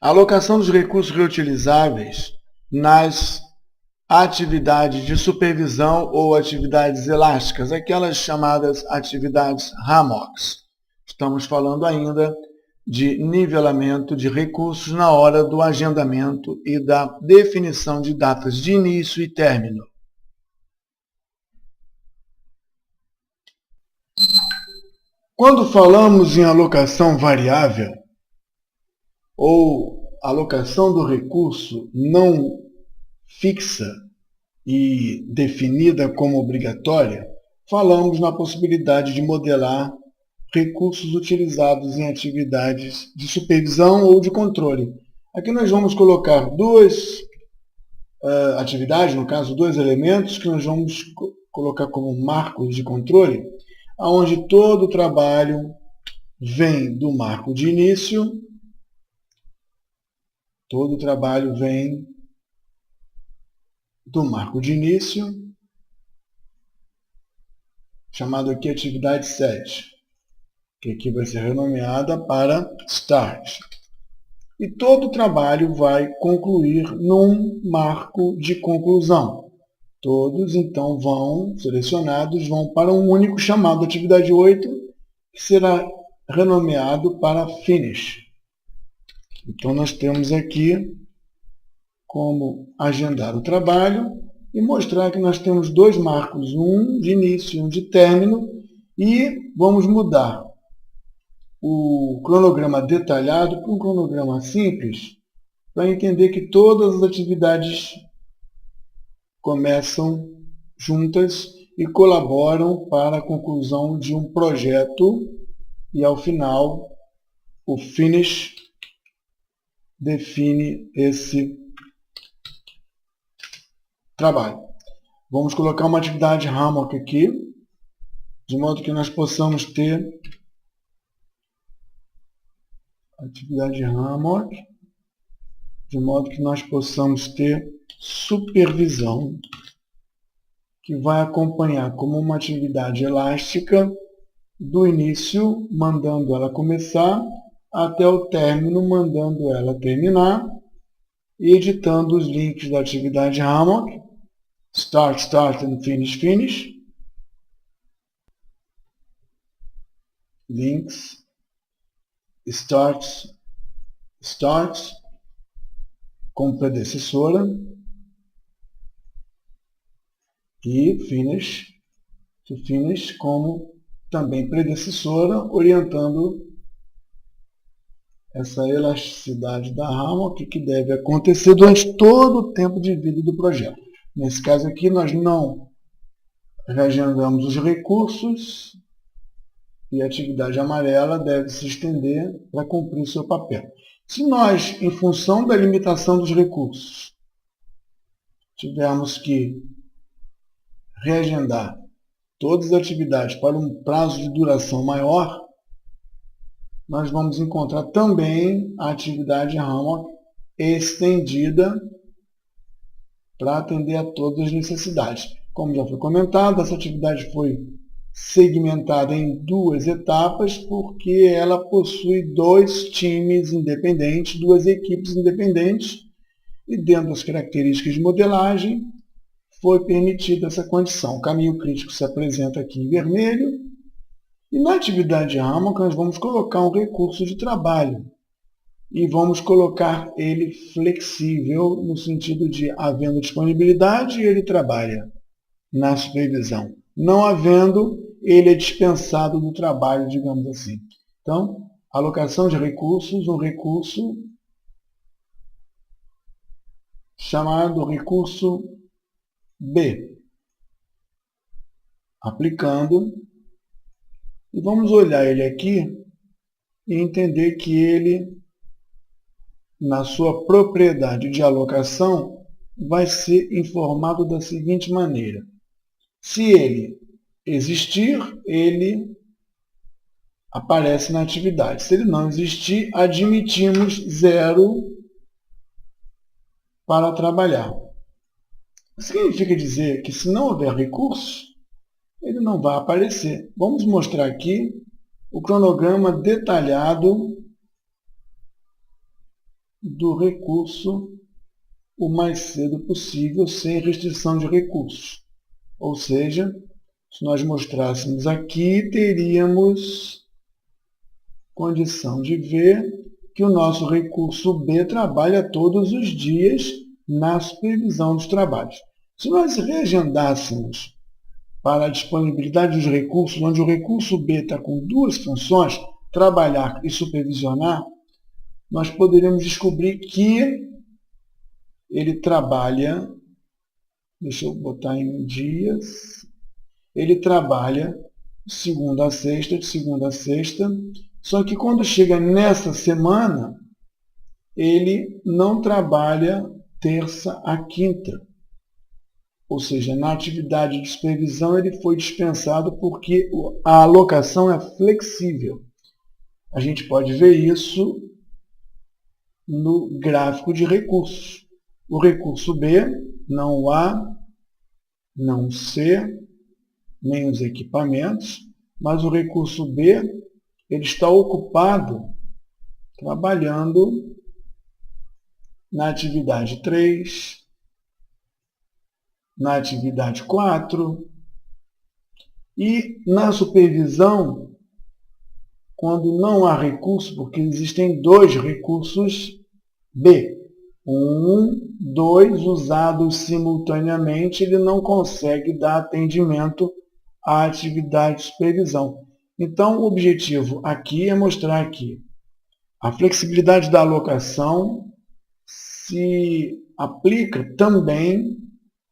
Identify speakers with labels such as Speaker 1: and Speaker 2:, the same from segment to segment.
Speaker 1: A alocação dos recursos reutilizáveis nas atividades de supervisão ou atividades elásticas, aquelas chamadas atividades RAMOCs. Estamos falando ainda de nivelamento de recursos na hora do agendamento e da definição de datas de início e término. Quando falamos em alocação variável ou alocação do recurso não fixa e definida como obrigatória, falamos na possibilidade de modelar recursos utilizados em atividades de supervisão ou de controle. Aqui nós vamos colocar duas atividades, no caso, dois elementos que nós vamos colocar como marcos de controle, onde todo o trabalho vem do marco de início, todo o trabalho vem do marco de início, chamado aqui atividade 7, que aqui vai ser renomeada para Start. E todo o trabalho vai concluir num marco de conclusão. Todos, então, selecionados, vão para um único chamado atividade 8, que será renomeado para Finish. Então, nós temos aqui como agendar o trabalho e mostrar que nós temos dois marcos, um de início e um de término, e vamos mudar o cronograma detalhado para um cronograma simples, para entender que todas as atividades começam juntas e colaboram para a conclusão de um projeto e, ao final, o Finish define esse trabalho. Vamos colocar uma atividade RAMOC aqui, de modo que nós possamos ter atividade RAMOC, de modo que nós possamos ter supervisão, que vai acompanhar como uma atividade elástica do início, mandando ela começar, até o término, mandando ela terminar, e editando os links da atividade RAMOC, Start, Start and Finish, Finish, links, Start, Start, como predecessora, e Finish, to Finish, como também predecessora, orientando essa elasticidade da RAMOC que deve acontecer durante todo o tempo de vida do projeto. Nesse caso aqui, nós não reagendamos os recursos e a atividade amarela deve se estender para cumprir o seu papel. Se nós, em função da limitação dos recursos, tivermos que reagendar todas as atividades para um prazo de duração maior, nós vamos encontrar também a atividade RAMOC estendida para atender a todas as necessidades. Como já foi comentado, essa atividade foi segmentada em duas etapas, porque ela possui dois times independentes, duas equipes independentes, e dentro das características de modelagem foi permitida essa condição. O caminho crítico se apresenta aqui em vermelho, e na atividade RAMOC nós vamos colocar um recurso de trabalho, e vamos colocar ele flexível, no sentido de, havendo disponibilidade, ele trabalha na supervisão. Não havendo, ele é dispensado do trabalho, digamos assim. Então, alocação de recursos, um recurso chamado recurso B. Aplicando, e vamos olhar ele aqui e entender que ele, na sua propriedade de alocação, vai ser informado da seguinte maneira. Se ele existir, ele aparece na atividade. Se ele não existir, admitimos 0 para trabalhar. Significa dizer que se não houver recurso, ele não vai aparecer. Vamos mostrar aqui o cronograma detalhado do recurso o mais cedo possível, sem restrição de recursos. Ou seja, se nós mostrássemos aqui, teríamos condição de ver que o nosso recurso B trabalha todos os dias na supervisão dos trabalhos. Se nós reagendássemos para a disponibilidade dos recursos, onde o recurso B está com duas funções, trabalhar e supervisionar, nós poderíamos descobrir que ele trabalha, deixa eu botar em dias, ele trabalha de segunda a sexta, só que quando chega nessa semana, ele não trabalha terça a quinta. Ou seja, na atividade de supervisão ele foi dispensado porque a alocação é flexível. A gente pode ver isso no gráfico de recursos. O recurso B, não o A, não o C, nem os equipamentos, mas o recurso B, ele está ocupado trabalhando na atividade 3, na atividade 4 e na supervisão, quando não há recurso, porque existem dois recursos B. 1, 2 usados simultaneamente, ele não consegue dar atendimento à atividade de supervisão. Então, o objetivo aqui é mostrar que a flexibilidade da alocação se aplica também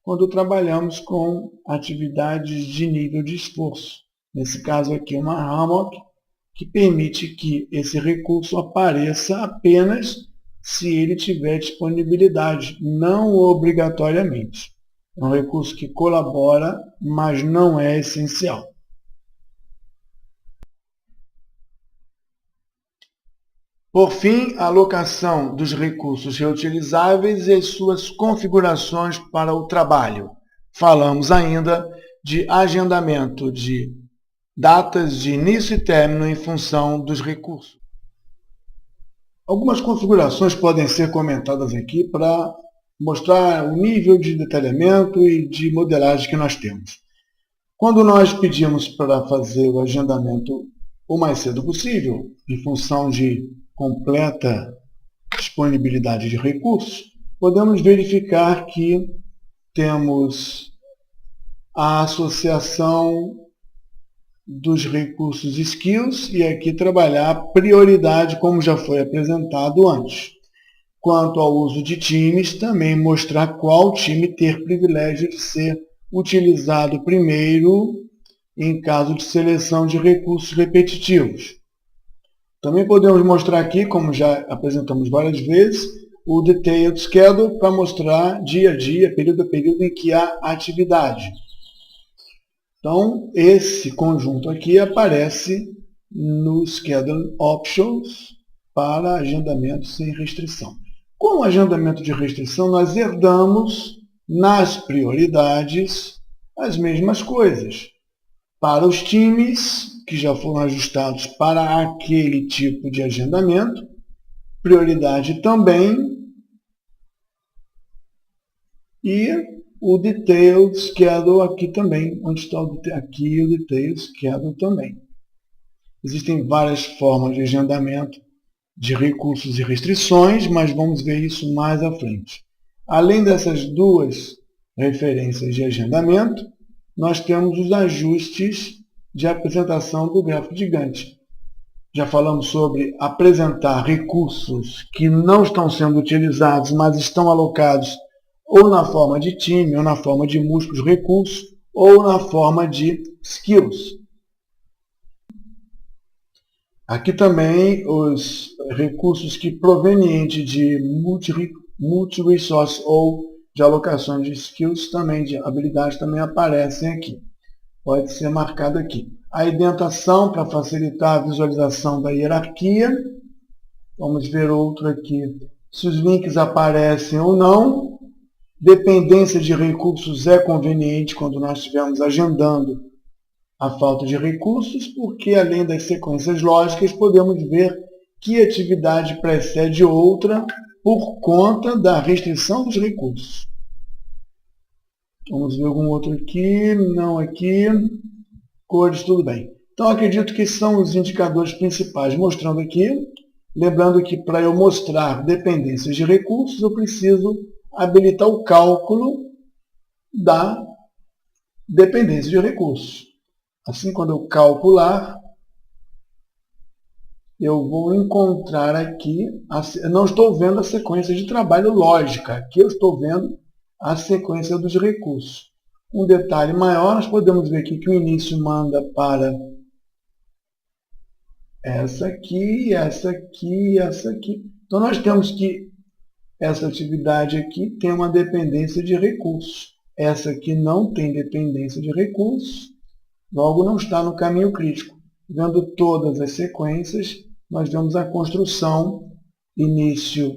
Speaker 1: quando trabalhamos com atividades de nível de esforço. Nesse caso aqui, uma Hammock, que permite que esse recurso apareça apenas se ele tiver disponibilidade, não obrigatoriamente. É um recurso que colabora, mas não é essencial. Por fim, a alocação dos recursos reutilizáveis e as suas configurações para o trabalho. Falamos ainda de agendamento de datas de início e término em função dos recursos. Algumas configurações podem ser comentadas aqui para mostrar o nível de detalhamento e de modelagem que nós temos. Quando nós pedimos para fazer o agendamento o mais cedo possível, em função de completa disponibilidade de recursos, podemos verificar que temos a associação dos recursos skills e aqui trabalhar a prioridade, como já foi apresentado antes. Quanto ao uso de times, também mostrar qual time ter privilégio de ser utilizado primeiro em caso de seleção de recursos repetitivos. Também podemos mostrar aqui, como já apresentamos várias vezes, o Detailed Schedule para mostrar dia a dia, período a período em que há atividade. Então, esse conjunto aqui aparece no Schedule Options para agendamento sem restrição. Com o agendamento de restrição, nós herdamos nas prioridades as mesmas coisas. Para os times que já foram ajustados para aquele tipo de agendamento, prioridade também, e o Detailed Schedule aqui também, onde está aqui o Detailed Schedule também. Existem várias formas de agendamento de recursos e restrições, mas vamos ver isso mais à frente. Além dessas duas referências de agendamento, nós temos os ajustes de apresentação do gráfico de Gantt. Já falamos sobre apresentar recursos que não estão sendo utilizados, mas estão alocados ou na forma de time, ou na forma de múltiplos recursos, ou na forma de skills. Aqui também os recursos que provenientes de multi-resource ou de alocações de skills, também de habilidades, também aparecem aqui. Pode ser marcado aqui. A indentação para facilitar a visualização da hierarquia. Vamos ver outro aqui. Se os links aparecem ou não. Dependência de recursos é conveniente quando nós estivermos agendando a falta de recursos, porque além das sequências lógicas, podemos ver que atividade precede outra, por conta da restrição dos recursos. Vamos ver algum outro aqui, não aqui, cores, tudo bem. Então, acredito que são os indicadores principais, mostrando aqui, lembrando que para eu mostrar dependências de recursos, eu preciso habilitar o cálculo da dependência de recursos. Assim, quando eu calcular, eu vou encontrar aqui, eu não estou vendo a sequência de trabalho lógica, aqui eu estou vendo a sequência dos recursos. Um detalhe maior, nós podemos ver aqui que o início manda para essa aqui, essa aqui e essa aqui. Então, nós temos que essa atividade aqui tem uma dependência de recursos. Essa aqui não tem dependência de recursos, logo não está no caminho crítico. Vendo todas as sequências, nós vemos a construção início,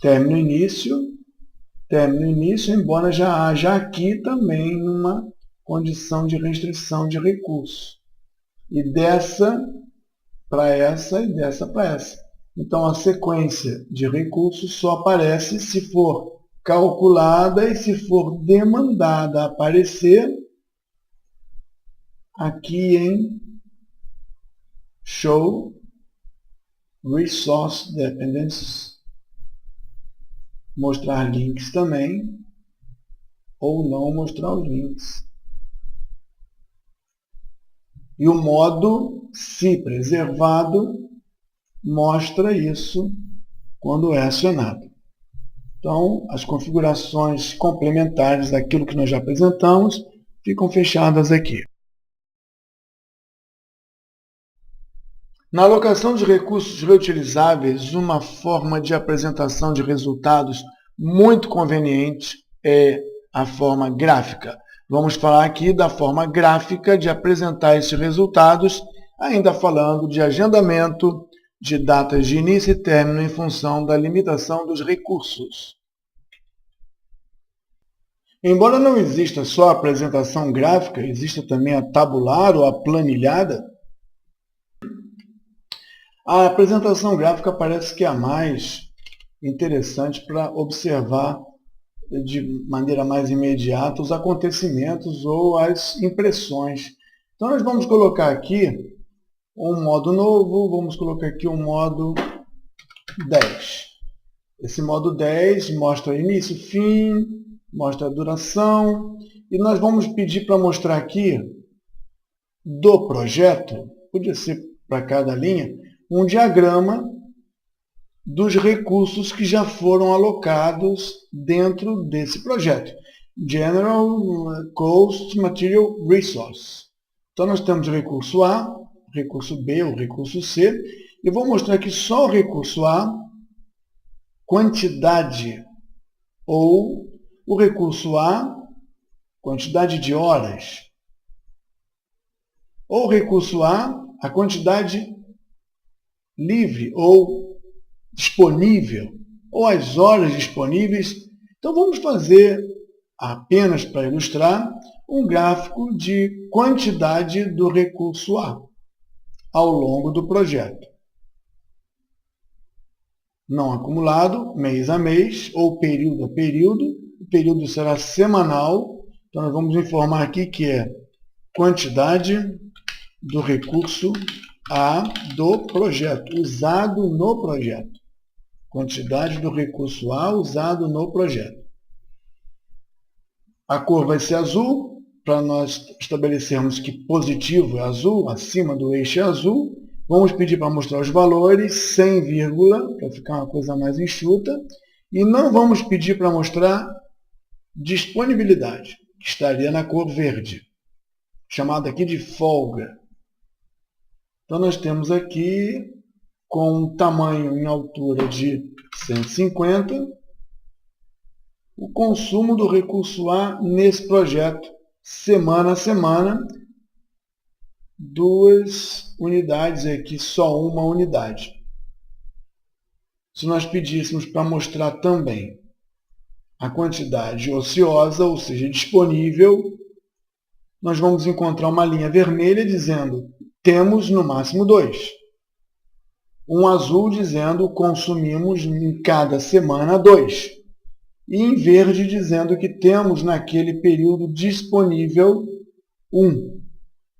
Speaker 1: término, início, embora já haja aqui também uma condição de restrição de recursos. E dessa para essa e dessa para essa. Então, a sequência de recursos só aparece se for calculada e se for demandada aparecer aqui em Show Resource Dependencies. Mostrar links também, ou não mostrar os links. E o modo se preservado mostra isso quando é acionado. Então, as configurações complementares daquilo que nós já apresentamos ficam fechadas aqui. Na alocação de recursos reutilizáveis, uma forma de apresentação de resultados muito conveniente é a forma gráfica. Vamos falar aqui da forma gráfica de apresentar esses resultados, ainda falando de agendamento, de datas de início e término em função da limitação dos recursos. Embora não exista só a apresentação gráfica, exista também a tabular ou a planilhada, a apresentação gráfica parece que é a mais interessante para observar de maneira mais imediata os acontecimentos ou as impressões. Então, nós vamos colocar aqui um modo novo, vamos colocar aqui um modo 10. Esse modo 10 mostra início, fim, mostra a duração, e nós vamos pedir para mostrar aqui do projeto, podia ser para cada linha, um diagrama dos recursos que já foram alocados dentro desse projeto. General Cost Material Resource. Então, nós temos o recurso A, recurso B, o recurso C. Eu vou mostrar aqui só o recurso A, quantidade, ou o recurso A, quantidade de horas. Ou o recurso A quantidade livre ou disponível, ou as horas disponíveis. Então, vamos fazer, apenas para ilustrar, um gráfico de quantidade do recurso A ao longo do projeto. Não acumulado, mês a mês, ou período a período. O período será semanal. Então, nós vamos informar aqui que é quantidade do recurso A do projeto, usado no projeto. Quantidade do recurso A usado no projeto. A cor vai ser azul, para nós estabelecermos que positivo é azul, acima do eixo é azul. Vamos pedir para mostrar os valores sem vírgula, para ficar uma coisa mais enxuta. E não vamos pedir para mostrar disponibilidade, que estaria na cor verde, chamada aqui de folga. Então, nós temos aqui, com um tamanho em altura de 150, o consumo do recurso A nesse projeto, semana a semana, 2 unidades, aqui só uma unidade. Se nós pedíssemos para mostrar também a quantidade ociosa, ou seja, disponível, nós vamos encontrar uma linha vermelha dizendo temos no máximo 2. Um azul dizendo consumimos em cada semana 2. E em verde dizendo que temos naquele período disponível 1.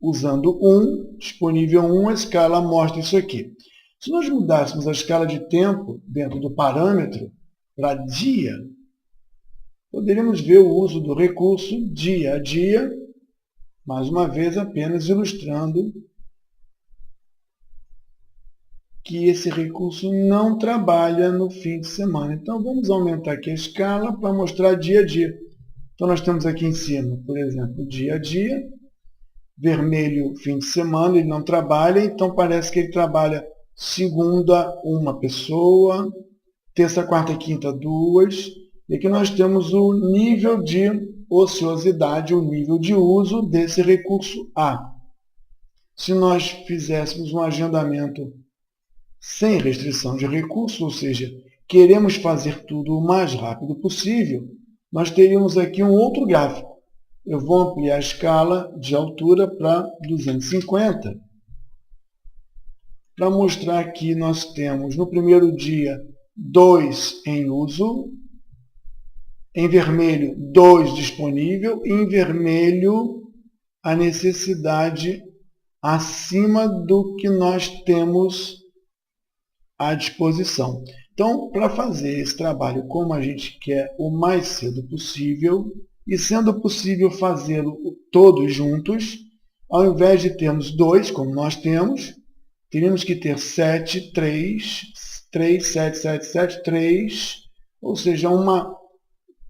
Speaker 1: Usando 1, disponível 1, a escala mostra isso aqui. Se nós mudássemos a escala de tempo dentro do parâmetro para dia, poderíamos ver o uso do recurso dia a dia, mais uma vez apenas ilustrando que esse recurso não trabalha no fim de semana. Então, vamos aumentar aqui a escala para mostrar dia a dia. Então, nós temos aqui em cima, por exemplo, dia a dia, vermelho, fim de semana, ele não trabalha, então parece que ele trabalha segunda, uma pessoa, terça, quarta e quinta, 2. E aqui nós temos o nível de ociosidade, o nível de uso desse recurso A. Se nós fizéssemos um agendamento sem restrição de recurso, ou seja, queremos fazer tudo o mais rápido possível, nós teríamos aqui um outro gráfico. Eu vou ampliar a escala de altura para 250, para mostrar que nós temos no primeiro dia 2 em uso, em vermelho 2 disponível, e em vermelho a necessidade acima do que nós temos à disposição. Então, para fazer esse trabalho como a gente quer o mais cedo possível, e sendo possível fazê-lo todos juntos, ao invés de termos 2, como nós temos, teríamos que ter 7, 3, 3, 7, 7, 7, 3, ou seja, uma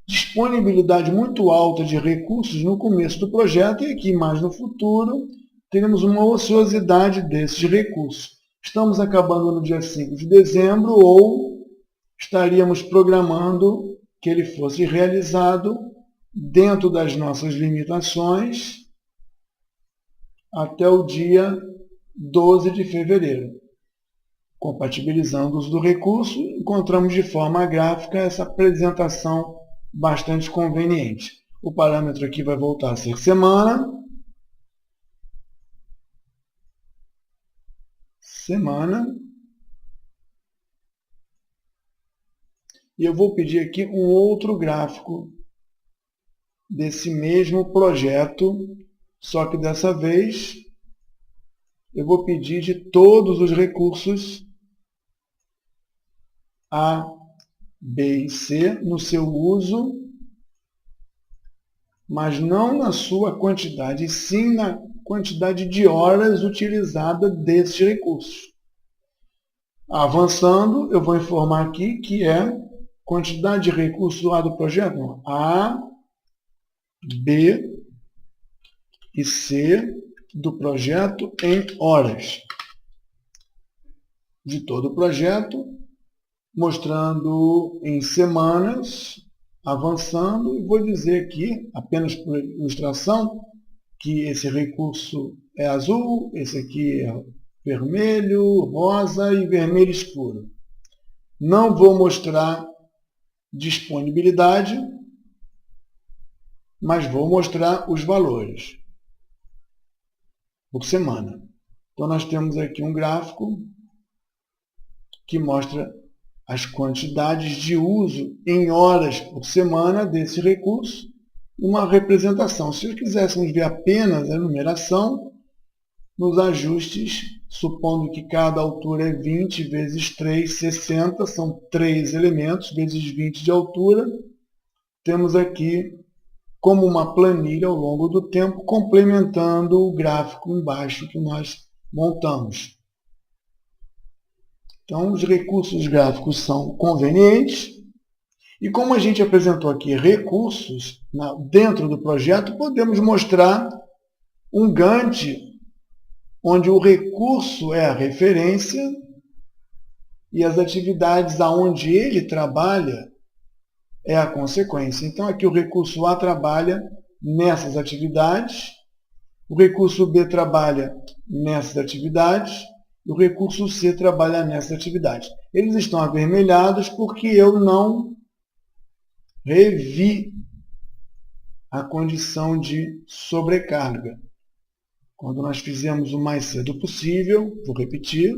Speaker 1: disponibilidade muito alta de recursos no começo do projeto, e aqui mais no futuro teremos uma ociosidade desses recursos. Estamos acabando no dia 5 de dezembro ou estaríamos programando que ele fosse realizado dentro das nossas limitações até o dia 12 de fevereiro. Compatibilizando o uso do recurso, encontramos de forma gráfica essa apresentação bastante conveniente. O parâmetro aqui vai voltar a ser semana. E eu vou pedir aqui um outro gráfico desse mesmo projeto, só que dessa vez eu vou pedir de todos os recursos A, B e C no seu uso, mas não na sua quantidade, e sim na quantidade de horas utilizada desses recursos. Avançando, eu vou informar aqui que é quantidade de recursos lá do projeto, não. A, B e C do projeto em horas. De todo o projeto, mostrando em semanas, avançando, e vou dizer aqui, apenas por ilustração, que esse recurso é azul, esse aqui é vermelho, rosa e vermelho escuro. Não vou mostrar disponibilidade, mas vou mostrar os valores por semana. Então, nós temos aqui um gráfico que mostra as quantidades de uso em horas por semana desse recurso, uma representação. Se quiséssemos ver apenas a numeração, nos ajustes, supondo que cada altura é 20 vezes 3, 60, são 3 elementos, vezes 20 de altura, temos aqui como uma planilha ao longo do tempo, complementando o gráfico embaixo que nós montamos. Então, os recursos gráficos são convenientes, e como a gente apresentou aqui recursos dentro do projeto, podemos mostrar um Gantt, onde o recurso é a referência e as atividades aonde ele trabalha é a consequência. Então, aqui o recurso A trabalha nessas atividades, o recurso B trabalha nessas atividades, e o recurso C trabalha nessas atividades. Eles estão avermelhados porque eu não revi a condição de sobrecarga. Quando nós fizemos o mais cedo possível, vou repetir,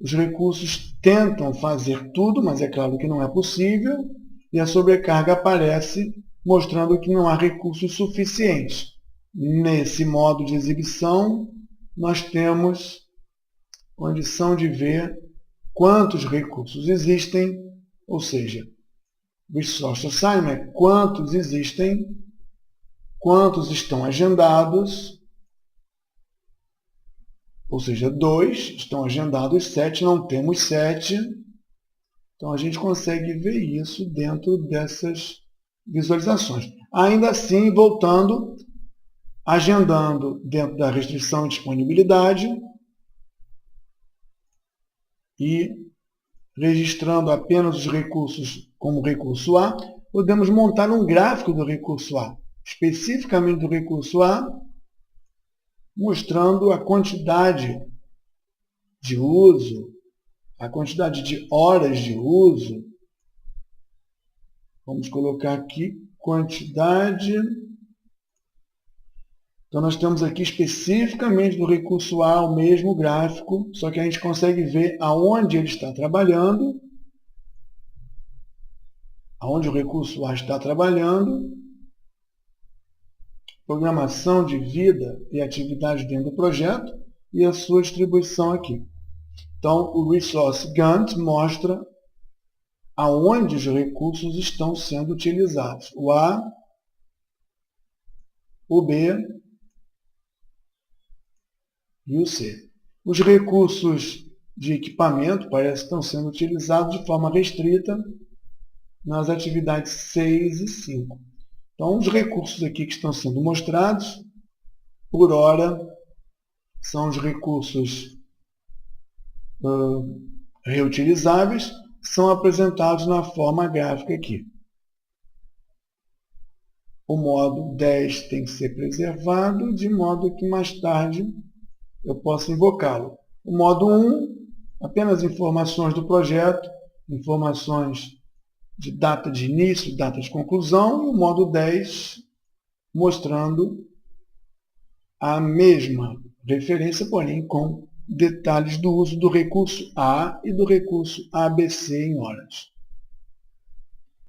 Speaker 1: Os recursos tentam fazer tudo, mas é claro que não é possível, e a sobrecarga aparece mostrando que não há recursos suficientes. Nesse modo de exibição, nós temos condição de ver quantos recursos existem, ou seja, resource assignment é quantos existem, quantos estão agendados, ou seja, 2 estão agendados, 7 não temos 7. Então a gente consegue ver isso dentro dessas visualizações. Ainda assim, voltando, agendando dentro da restrição e disponibilidade e registrando apenas os recursos como recurso A, podemos montar um gráfico do recurso A, especificamente do recurso A, mostrando a quantidade de uso, a quantidade de horas de uso. Vamos colocar aqui quantidade. Então, nós temos aqui especificamente do recurso A o mesmo gráfico, só que a gente consegue ver aonde ele está trabalhando, aonde o recurso A está trabalhando, programação de vida e atividade dentro do projeto e a sua distribuição aqui. Então, o Resource Gantt mostra aonde os recursos estão sendo utilizados. O A, o B e o C. Os recursos de equipamento parece que estão sendo utilizados de forma restrita nas atividades 6 e 5. Então, os recursos aqui que estão sendo mostrados, por hora, são os recursos reutilizáveis, são apresentados na forma gráfica aqui. O modo 10 tem que ser preservado, de modo que mais tarde eu possa invocá-lo. O modo 1, apenas informações do projeto, informações de data de início, data de conclusão, e o modo 10 mostrando a mesma referência, porém com detalhes do uso do recurso A e do recurso ABC em horas.